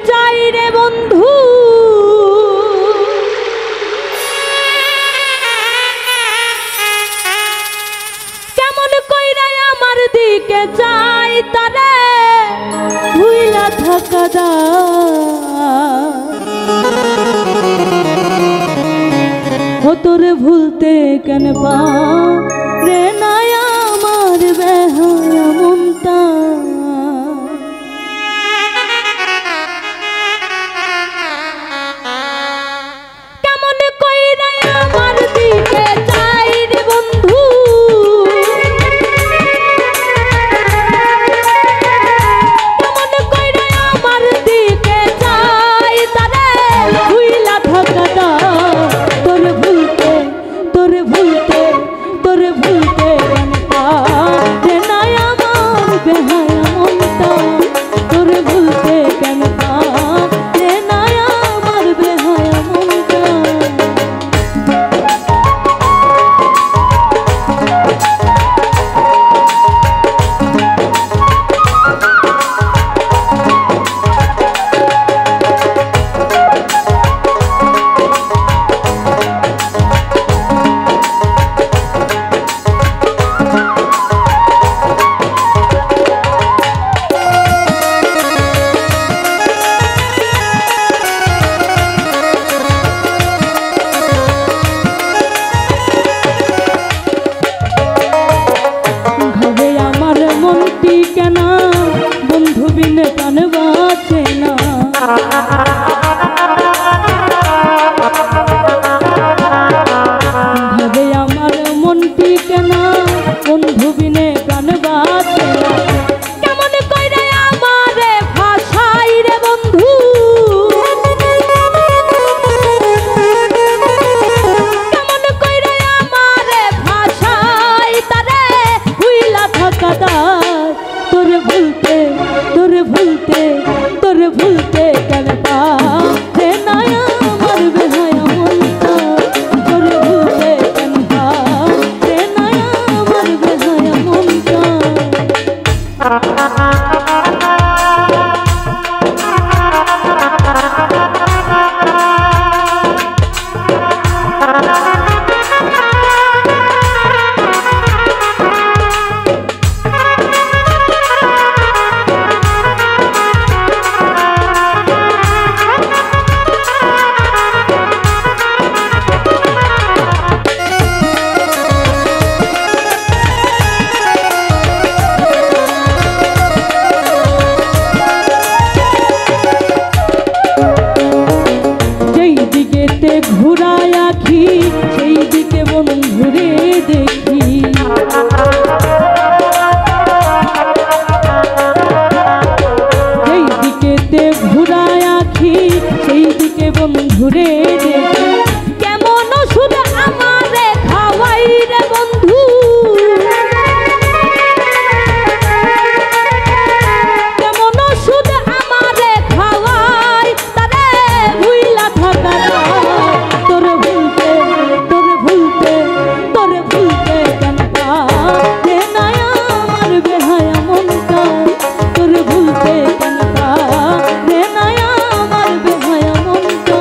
চাই রে বন্ধু, কেমন কইরা আমার দিকে চাই তারে ভুইলা থাকা দা। ও তোরে ভুলতে কেন পা রে নাই আমার বেহায়া মনটা। কেমন কইরা আমার দিকে চাই রে বন্ধু, কেমন কইরা আমার দিকে চাই তারে ভুইলা থাকা দা। তোরে ভুলতে তোরে ভুলতে তোরে ভুলতে কেন পারে নাই আমার বেহায়া মনটা। তোরে ভুলতে কেন পারে নাই আমার বেহায়া মনটা। কেনা বন্ধু বিনে প্রাণ বাঁচে না। ভাবে আমার মনটি কেনা বন্ধু বিনে প্রাণ বাঁচে না। কেমন কইরা আমারে ভাষাই রে বন্ধু, কেমন কইরা আমারে ভাষাই তারে ভুইলা থাকা দা। তোরে ভুলতে তোরে ভুলতে তোরে ভুলতে কেন পারে নাই আমার বেহায়া মনটা। তোরে ভুলতে কেন পারে নাই আমার বেহায়া মনটা। ঘুরায় আখি সেই দিকে বন্ধুরে দেখি। সেই দিকেতে ঘুরায় আখি সেই দিকে বন্ধুরে দেখি। কেমন ওষুধ আমারে খাওয়াই রে বন্ধু, কেমন ওষুধ আমারে খাওয়াই তারে ভুইলা থাকা দা। তোরে ভুলতে তোরে ভুলতে তোরে ভুলতে কেন পারে নাই আমার বেহায়া মনটা। তোরে ভুলতে কেন পারে নাই আমার বেহায়া মনটা।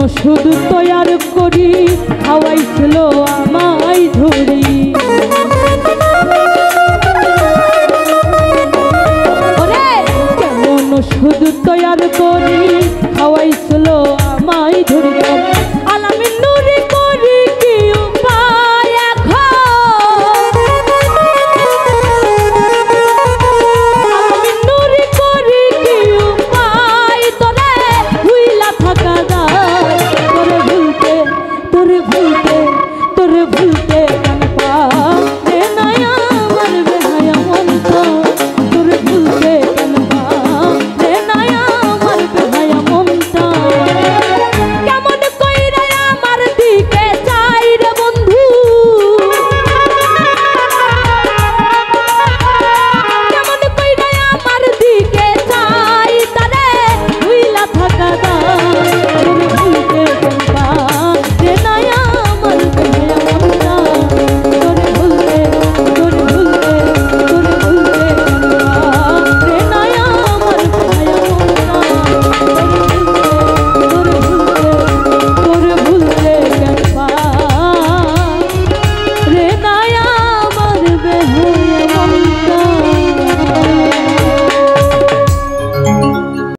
ওষুধ তৈয়ার করি খাওয়াইছিল আমায় ধরি। কেমন ওষুধ তৈয়ার করি